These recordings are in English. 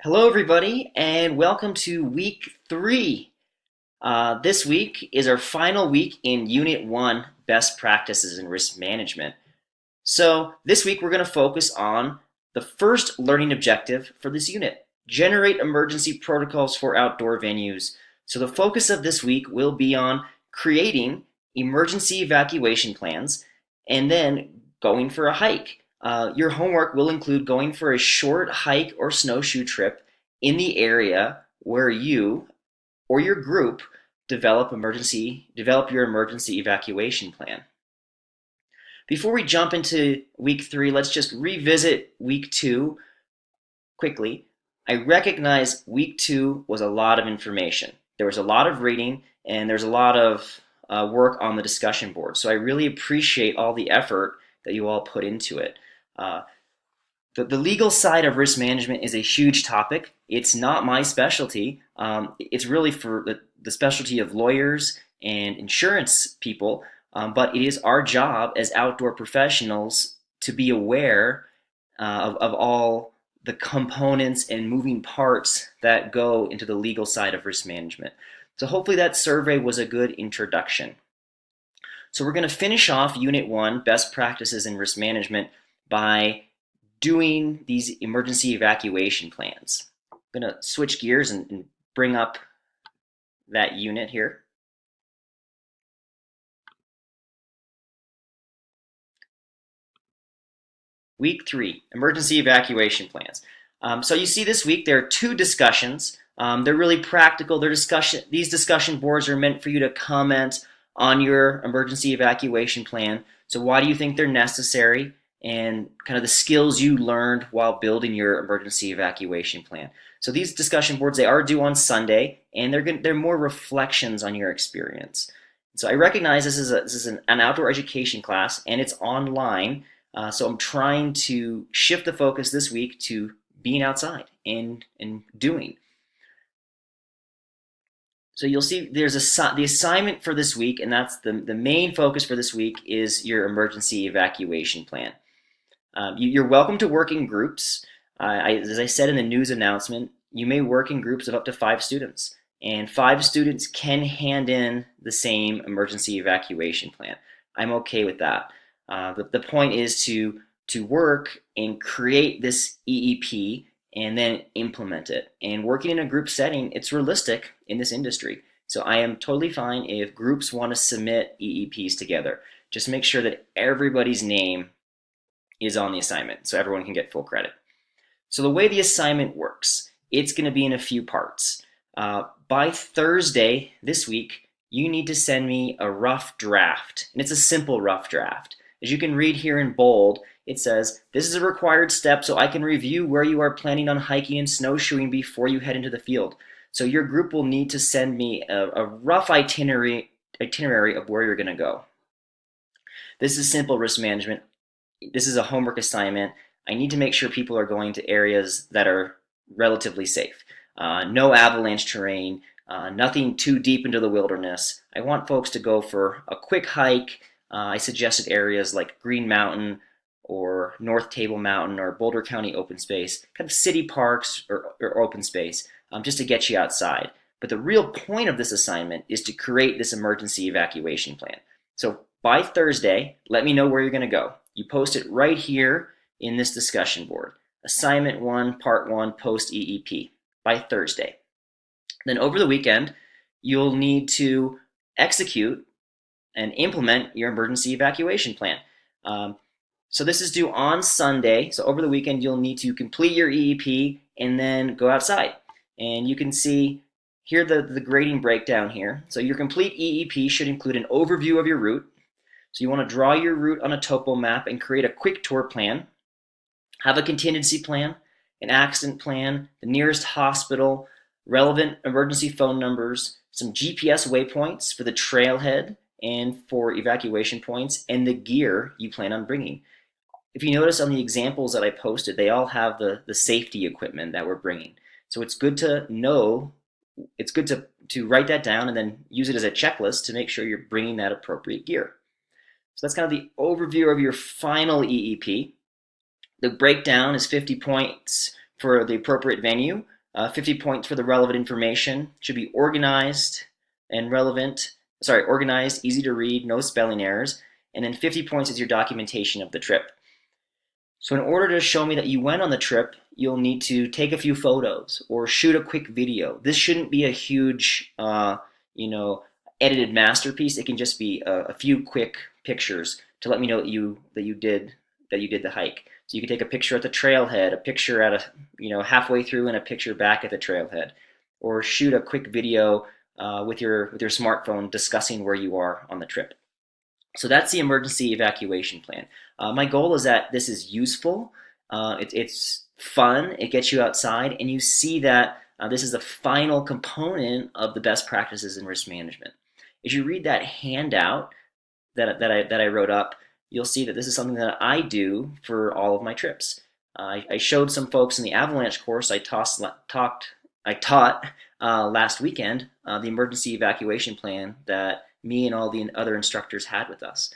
Hello, everybody, and welcome to week 3. This week is our final week in Unit 1, Best Practices in Risk Management. So this week we're going to focus on the first learning objective for this unit: generate emergency protocols for outdoor venues. So the focus of this week will be on creating emergency evacuation plans and then going for a hike. Your homework will include going for a short hike or snowshoe trip in the area where you or your group develop your emergency evacuation plan. Before we jump into week 3, let's just revisit week 2 quickly. I recognize week 2 was a lot of information. There was a lot of reading and there's a lot of work on the discussion board. So I really appreciate all the effort that you all put into it. The legal side of risk management is a huge topic. It's not my specialty. It's really for the specialty of lawyers and insurance people, but it is our job as outdoor professionals to be aware of all the components and moving parts that go into the legal side of risk management. So hopefully that survey was a good introduction. So we're going to finish off Unit 1, Best Practices in Risk Management, by doing these emergency evacuation plans. I'm going to switch gears and bring up that unit here. Week 3, emergency evacuation plans. So you see this week there are 2 discussions. They're really practical. These discussion boards are meant for you to comment on your emergency evacuation plan. So why do you think they're necessary? And kind of the skills you learned while building your emergency evacuation plan. So these discussion boards, they are due on Sunday, and they're more reflections on your experience. So I recognize this is an outdoor education class, and it's online. So I'm trying to shift the focus this week to being outside and doing. So you'll see there's the assignment for this week, and that's the main focus for this week is your emergency evacuation plan. You're welcome to work in groups. As I said in the news announcement, you may work in groups of up to 5 students, and 5 students can hand in the same emergency evacuation plan. I'm okay with that. The point is to work and create this EEP and then implement it. And working in a group setting, it's realistic in this industry. So I am totally fine if groups want to submit EEPs together. Just make sure that everybody's name is on the assignment so everyone can get full credit. So the way the assignment works, it's going to be in a few parts. By Thursday this week, you need to send me a rough draft, and it's a simple rough draft. As you can read here in bold, it says, this is a required step so I can review where you are planning on hiking and snowshoeing before you head into the field. So your group will need to send me a rough itinerary of where you're going to go. This is simple risk management. This is a homework assignment. I need to make sure people are going to areas that are relatively safe. No avalanche terrain, nothing too deep into the wilderness. I want folks to go for a quick hike. I suggested areas like Green Mountain or North Table Mountain or Boulder County open space, kind of city parks or open space, just to get you outside. But the real point of this assignment is to create this emergency evacuation plan. So by Thursday, let me know where you're going to go. You post it right here in this discussion board. Assignment 1, Part 1, Post EEP by Thursday. Then over the weekend, you'll need to execute and implement your emergency evacuation plan. So this is due on Sunday. So over the weekend, you'll need to complete your EEP and then go outside. And you can see here the grading breakdown here. So your complete EEP should include an overview of your route. So you want to draw your route on a topo map and create a quick tour plan. Have a contingency plan, an accident plan, the nearest hospital, relevant emergency phone numbers, some GPS waypoints for the trailhead and for evacuation points, and the gear you plan on bringing. If you notice on the examples that I posted, they all have the safety equipment that we're bringing. So it's good to know, it's good to write that down and then use it as a checklist to make sure you're bringing that appropriate gear. So that's kind of the overview of your final EEP. The breakdown is 50 points for the appropriate venue, 50 points for the relevant information. Should be organized and relevant. Sorry, organized, easy to read, no spelling errors. And then 50 points is your documentation of the trip. So in order to show me that you went on the trip, you'll need to take a few photos or shoot a quick video. This shouldn't be a huge, edited masterpiece. It can just be a few quick pictures to let me know that you did the hike. So you can take a picture at the trailhead, a picture at halfway through, and a picture back at the trailhead, or shoot a quick video with your smartphone discussing where you are on the trip. So that's the emergency evacuation plan. My goal is that this is useful, it's fun, it gets you outside, and you see that this is the final component of the best practices in risk management. If you read that handout that I wrote up, you'll see that this is something that I do for all of my trips. I showed some folks in the avalanche course I taught last weekend the emergency evacuation plan that me and all the other instructors had with us.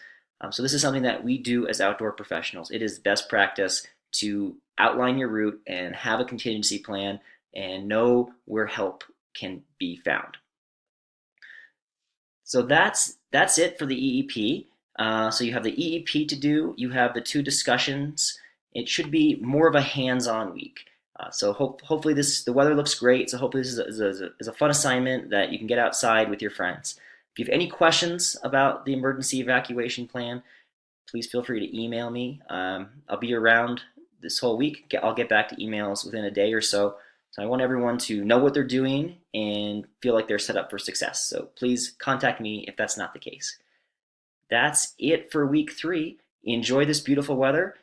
So this is something that we do as outdoor professionals. It is best practice to outline your route and have a contingency plan and know where help can be found. So that's it for the EEP. So you have the EEP to do, you have the 2 discussions. It should be more of a hands-on week. So hopefully the weather looks great. So hopefully this is a fun assignment that you can get outside with your friends. If you have any questions about the emergency evacuation plan, please feel free to email me. I'll be around this whole week. I'll get back to emails within a day or so. So I want everyone to know what they're doing and feel like they're set up for success. So please contact me if that's not the case. That's it for week 3. Enjoy this beautiful weather.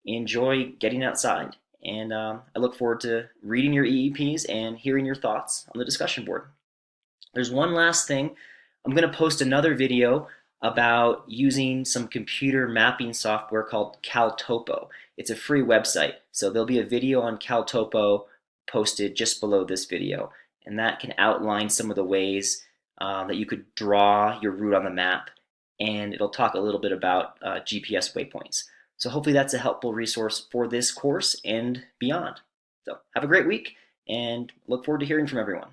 Enjoy getting outside. And I look forward to reading your EEPs and hearing your thoughts on the discussion board. There's one last thing. I'm going to post another video about using some computer mapping software called CalTopo. It's a free website. So there'll be a video on CalTopo posted just below this video. And that can outline some of the ways that you could draw your route on the map. And it'll talk a little bit about GPS waypoints. So hopefully that's a helpful resource for this course and beyond. So have a great week and look forward to hearing from everyone.